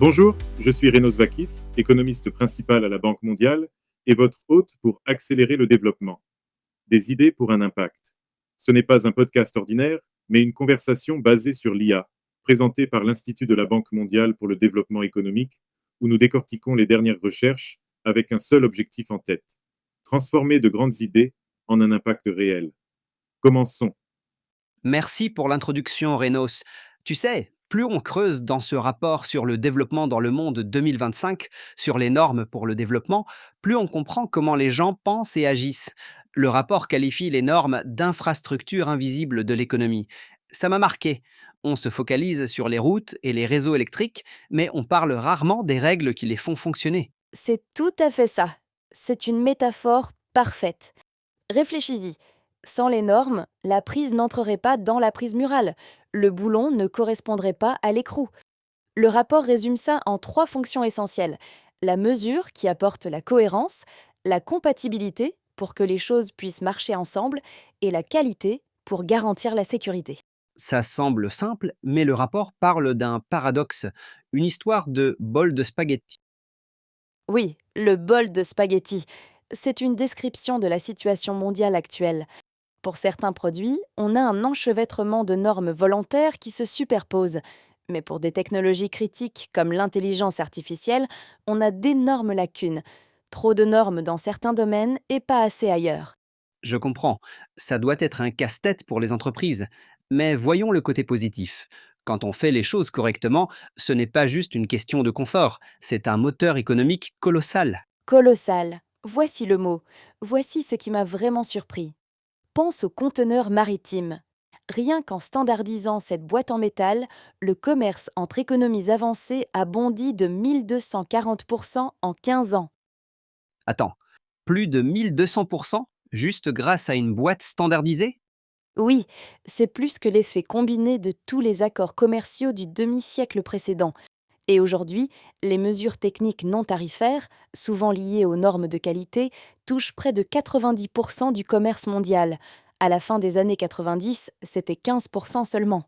Bonjour, je suis Renos Vakis, économiste principal à la Banque mondiale et votre hôte pour accélérer le développement. Des idées pour un impact. Ce n'est pas un podcast ordinaire, mais une conversation basée sur l'IA, présentée par l'Institut de la Banque mondiale pour le développement économique, où nous décortiquons les dernières recherches avec un seul objectif en tête: transformer de grandes idées en un impact réel. Commençons. Merci pour l'introduction, Renos. Tu sais, plus on creuse dans ce rapport sur le développement dans le monde 2025, sur les normes pour le développement, plus on comprend comment les gens pensent et agissent. Le rapport qualifie les normes d'infrastructures invisibles de l'économie. Ça m'a marqué. On se focalise sur les routes et les réseaux électriques, mais on parle rarement des règles qui les font fonctionner. C'est tout à fait ça. C'est une métaphore parfaite. Réfléchis-y. Sans les normes, la prise n'entrerait pas dans la prise murale. Le boulon ne correspondrait pas à l'écrou. Le rapport résume ça en trois fonctions essentielles. La mesure qui apporte la cohérence, la compatibilité pour que les choses puissent marcher ensemble et la qualité pour garantir la sécurité. Ça semble simple, mais le rapport parle d'un paradoxe, une histoire de bol de spaghettis. Oui, le bol de spaghettis. C'est une description de la situation mondiale actuelle. Pour certains produits, on a un enchevêtrement de normes volontaires qui se superposent. Mais pour des technologies critiques comme l'intelligence artificielle, on a d'énormes lacunes. Trop de normes dans certains domaines et pas assez ailleurs. Je comprends, ça doit être un casse-tête pour les entreprises. Mais voyons le côté positif. Quand on fait les choses correctement, ce n'est pas juste une question de confort, c'est un moteur économique colossal. Colossal. Voici le mot. Voici ce qui m'a vraiment surpris. Pense aux conteneurs maritimes. Rien qu'en standardisant cette boîte en métal, le commerce entre économies avancées a bondi de 1240% en 15 ans. Attends, plus de 1200% juste grâce à une boîte standardisée? Oui, c'est plus que l'effet combiné de tous les accords commerciaux du demi-siècle précédent. Et aujourd'hui, les mesures techniques non tarifaires, souvent liées aux normes de qualité, touchent près de 90% du commerce mondial. À la fin des années 90, c'était 15% seulement.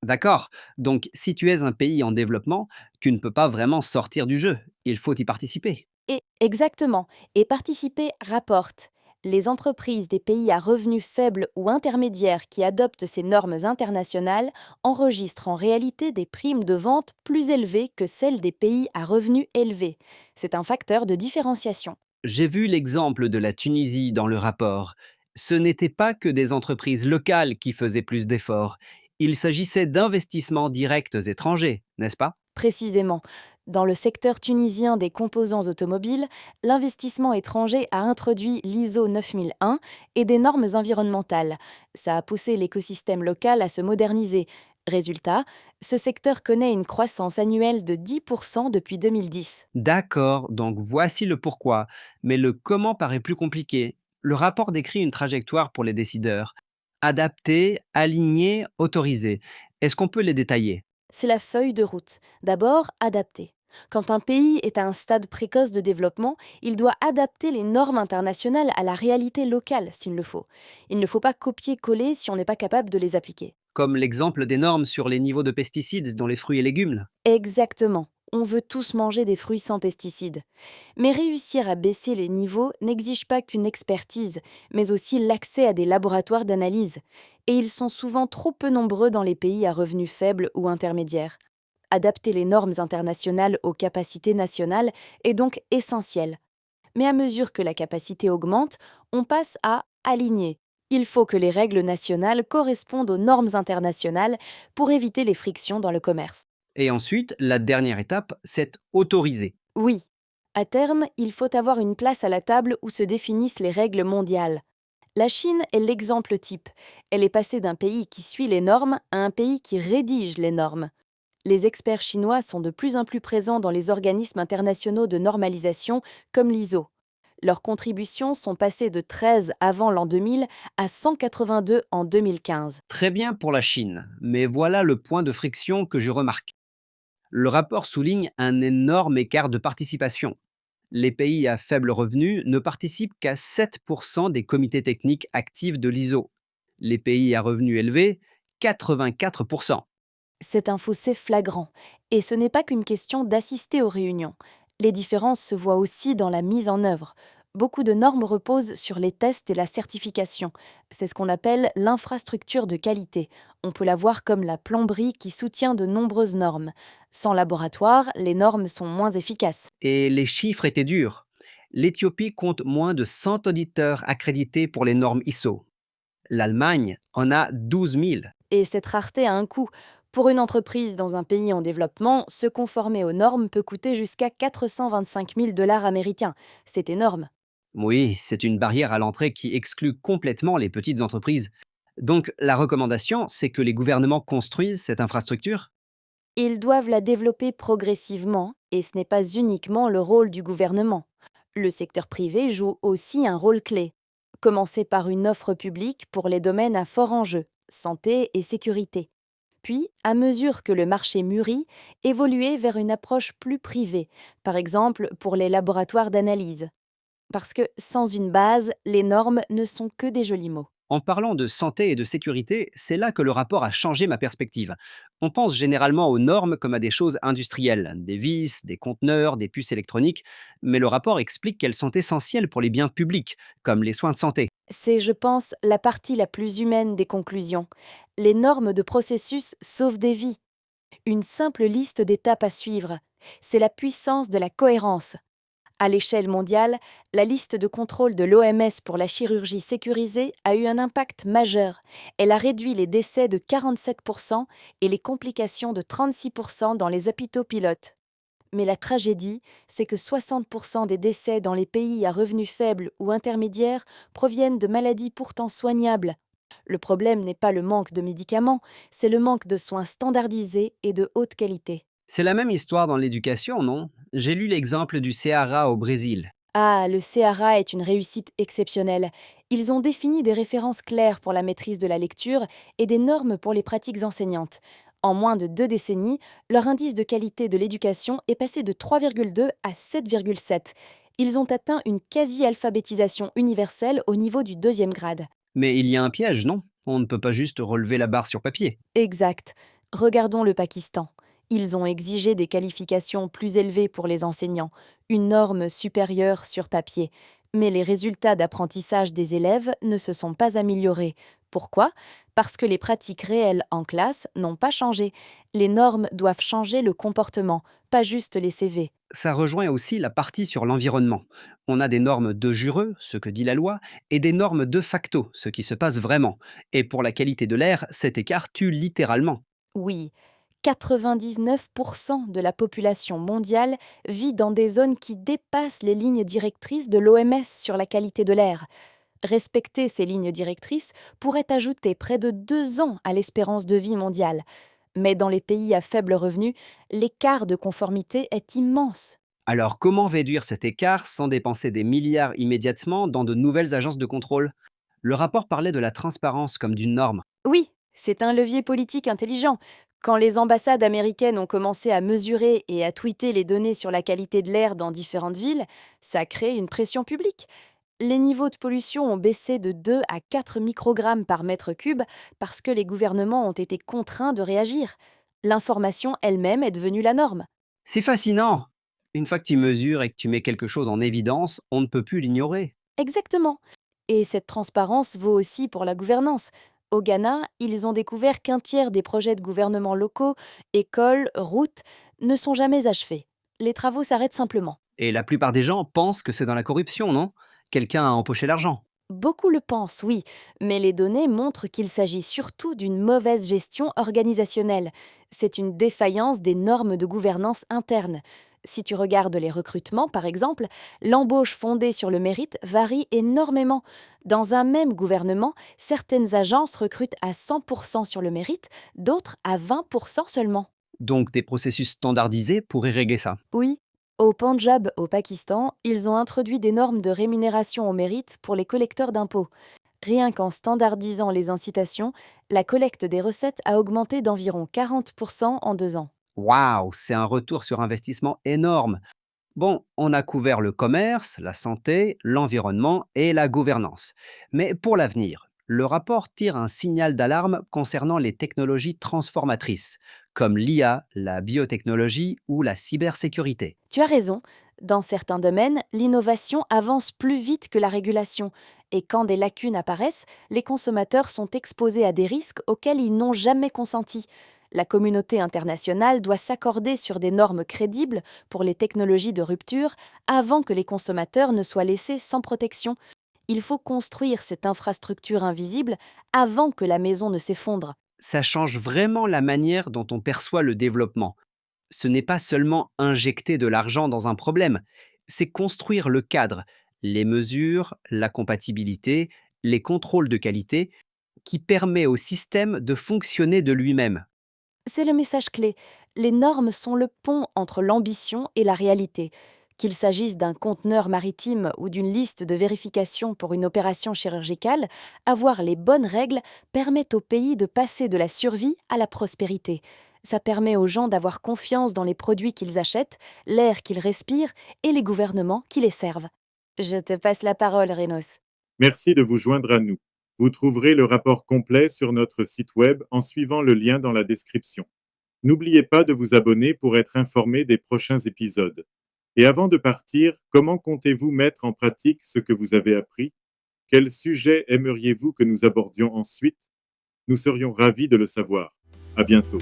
D'accord, donc si tu es un pays en développement, tu ne peux pas vraiment sortir du jeu, il faut y participer. Et exactement, et participer rapporte. Les entreprises des pays à revenus faibles ou intermédiaires qui adoptent ces normes internationales enregistrent en réalité des primes de vente plus élevées que celles des pays à revenus élevés. C'est un facteur de différenciation. J'ai vu l'exemple de la Tunisie dans le rapport. Ce n'était pas que des entreprises locales qui faisaient plus d'efforts. Il s'agissait d'investissements directs étrangers, n'est-ce pas? Précisément, dans le secteur tunisien des composants automobiles, l'investissement étranger a introduit l'ISO 9001 et des normes environnementales. Ça a poussé l'écosystème local à se moderniser. Résultat, ce secteur connaît une croissance annuelle de 10% depuis 2010. D'accord, donc voici le pourquoi. Mais le comment paraît plus compliqué. Le rapport décrit une trajectoire pour les décideurs. Adapter, aligner, autoriser. Est-ce qu'on peut les détailler? C'est la feuille de route. D'abord, adapter. Quand un pays est à un stade précoce de développement, il doit adapter les normes internationales à la réalité locale s'il le faut. Il ne faut pas copier-coller si on n'est pas capable de les appliquer. Comme l'exemple des normes sur les niveaux de pesticides dans les fruits et légumes, là. Exactement. On veut tous manger des fruits sans pesticides. Mais réussir à baisser les niveaux n'exige pas qu'une expertise, mais aussi l'accès à des laboratoires d'analyse. Et ils sont souvent trop peu nombreux dans les pays à revenus faibles ou intermédiaires. Adapter les normes internationales aux capacités nationales est donc essentiel. Mais à mesure que la capacité augmente, on passe à aligner. Il faut que les règles nationales correspondent aux normes internationales pour éviter les frictions dans le commerce. Et ensuite, la dernière étape, c'est autoriser. Oui, à terme, il faut avoir une place à la table où se définissent les règles mondiales. La Chine est l'exemple type. Elle est passée d'un pays qui suit les normes à un pays qui rédige les normes. Les experts chinois sont de plus en plus présents dans les organismes internationaux de normalisation comme l'ISO. Leurs contributions sont passées de 13 avant l'an 2000 à 182 en 2015. Très bien pour la Chine, mais voilà le point de friction que je remarque. Le rapport souligne un énorme écart de participation. Les pays à faible revenu ne participent qu'à 7% des comités techniques actifs de l'ISO. Les pays à revenus élevés, 84%. C'est un fossé flagrant. Et ce n'est pas qu'une question d'assister aux réunions. Les différences se voient aussi dans la mise en œuvre. Beaucoup de normes reposent sur les tests et la certification. C'est ce qu'on appelle l'infrastructure de qualité. On peut la voir comme la plomberie qui soutient de nombreuses normes. Sans laboratoire, les normes sont moins efficaces. Et les chiffres étaient durs. L'Éthiopie compte moins de 100 auditeurs accrédités pour les normes ISO. L'Allemagne en a 12 000. Et cette rareté a un coût. Pour une entreprise dans un pays en développement, se conformer aux normes peut coûter jusqu'à 425 000 dollars américains. C'est énorme. Oui, c'est une barrière à l'entrée qui exclut complètement les petites entreprises. Donc la recommandation, c'est que les gouvernements construisent cette infrastructure. Ils doivent la développer progressivement, et ce n'est pas uniquement le rôle du gouvernement. Le secteur privé joue aussi un rôle clé. Commencer par une offre publique pour les domaines à fort enjeu, santé et sécurité. Puis, à mesure que le marché mûrit, évoluer vers une approche plus privée, par exemple pour les laboratoires d'analyse. Parce que sans une base, les normes ne sont que des jolis mots. En parlant de santé et de sécurité, c'est là que le rapport a changé ma perspective. On pense généralement aux normes comme à des choses industrielles, des vis, des conteneurs, des puces électroniques, mais le rapport explique qu'elles sont essentielles pour les biens publics, comme les soins de santé. C'est, je pense, la partie la plus humaine des conclusions. Les normes de processus sauvent des vies. Une simple liste d'étapes à suivre. C'est la puissance de la cohérence. À l'échelle mondiale, la liste de contrôle de l'OMS pour la chirurgie sécurisée a eu un impact majeur. Elle a réduit les décès de 47% et les complications de 36% dans les hôpitaux pilotes. Mais la tragédie, c'est que 60% des décès dans les pays à revenus faibles ou intermédiaires proviennent de maladies pourtant soignables. Le problème n'est pas le manque de médicaments, c'est le manque de soins standardisés et de haute qualité. C'est la même histoire dans l'éducation, non? J'ai lu l'exemple du Ceará au Brésil. Ah, le CRA est une réussite exceptionnelle. Ils ont défini des références claires pour la maîtrise de la lecture et des normes pour les pratiques enseignantes. En moins de 2 décennies, leur indice de qualité de l'éducation est passé de 3,2 à 7,7. Ils ont atteint une quasi-alphabétisation universelle au niveau du deuxième grade. Mais il y a un piège, non? On ne peut pas juste relever la barre sur papier. Exact. Regardons le Pakistan. Ils ont exigé des qualifications plus élevées pour les enseignants, une norme supérieure sur papier. Mais les résultats d'apprentissage des élèves ne se sont pas améliorés. Pourquoi? Parce que les pratiques réelles en classe n'ont pas changé. Les normes doivent changer le comportement, pas juste les CV. Ça rejoint aussi la partie sur l'environnement. On a des normes de jureux, ce que dit la loi, et des normes de facto, ce qui se passe vraiment. Et pour la qualité de l'air, cet écart tue littéralement. Oui, 99% de la population mondiale vit dans des zones qui dépassent les lignes directrices de l'OMS sur la qualité de l'air. Respecter ces lignes directrices pourrait ajouter près de 2 ans à l'espérance de vie mondiale. Mais dans les pays à faible revenu, l'écart de conformité est immense. Alors comment réduire cet écart sans dépenser des milliards immédiatement dans de nouvelles agences de contrôle? Le rapport parlait de la transparence comme d'une norme. Oui, c'est un levier politique intelligent. Quand les ambassades américaines ont commencé à mesurer et à tweeter les données sur la qualité de l'air dans différentes villes, ça a créé une pression publique. Les niveaux de pollution ont baissé de 2 à 4 microgrammes par mètre cube parce que les gouvernements ont été contraints de réagir. L'information elle-même est devenue la norme. C'est fascinant! Une fois que tu mesures et que tu mets quelque chose en évidence, on ne peut plus l'ignorer. Exactement. Et cette transparence vaut aussi pour la gouvernance. Au Ghana, ils ont découvert qu'un tiers des projets de gouvernements locaux, écoles, routes, ne sont jamais achevés. Les travaux s'arrêtent simplement. Et la plupart des gens pensent que c'est dans la corruption, non? Quelqu'un a empoché l'argent. Beaucoup le pensent, oui, mais les données montrent qu'il s'agit surtout d'une mauvaise gestion organisationnelle. C'est une défaillance des normes de gouvernance interne. Si tu regardes les recrutements, par exemple, l'embauche fondée sur le mérite varie énormément. Dans un même gouvernement, certaines agences recrutent à 100% sur le mérite, d'autres à 20% seulement. Donc des processus standardisés pourraient régler ça. Oui, au Pendjab, au Pakistan, ils ont introduit des normes de rémunération au mérite pour les collecteurs d'impôts. Rien qu'en standardisant les incitations, la collecte des recettes a augmenté d'environ 40% en 2 ans. Waouh, c'est un retour sur investissement énorme. Bon, on a couvert le commerce, la santé, l'environnement et la gouvernance. Mais pour l'avenir, Le rapport tire un signal d'alarme concernant les technologies transformatrices, comme l'IA, la biotechnologie ou la cybersécurité. Tu as raison, dans certains domaines, l'innovation avance plus vite que la régulation, et quand des lacunes apparaissent, les consommateurs sont exposés à des risques auxquels ils n'ont jamais consenti. La communauté internationale doit s'accorder sur des normes crédibles pour les technologies de rupture avant que les consommateurs ne soient laissés sans protection. Il faut construire cette infrastructure invisible avant que la maison ne s'effondre. Ça change vraiment la manière dont on perçoit le développement. Ce n'est pas seulement injecter de l'argent dans un problème, c'est construire le cadre, les mesures, la compatibilité, les contrôles de qualité, qui permet au système de fonctionner de lui-même. C'est le message clé. Les normes sont le pont entre l'ambition et la réalité. Qu'il s'agisse d'un conteneur maritime ou d'une liste de vérification pour une opération chirurgicale, avoir les bonnes règles permet au pays de passer de la survie à la prospérité. Ça permet aux gens d'avoir confiance dans les produits qu'ils achètent, l'air qu'ils respirent et les gouvernements qui les servent. Je te passe la parole, Renos. Merci de vous joindre à nous. Vous trouverez le rapport complet sur notre site web en suivant le lien dans la description. N'oubliez pas de vous abonner pour être informé des prochains épisodes. Et avant de partir, comment comptez-vous mettre en pratique ce que vous avez appris? Quel sujet aimeriez-vous que nous abordions ensuite? Nous serions ravis de le savoir. À bientôt.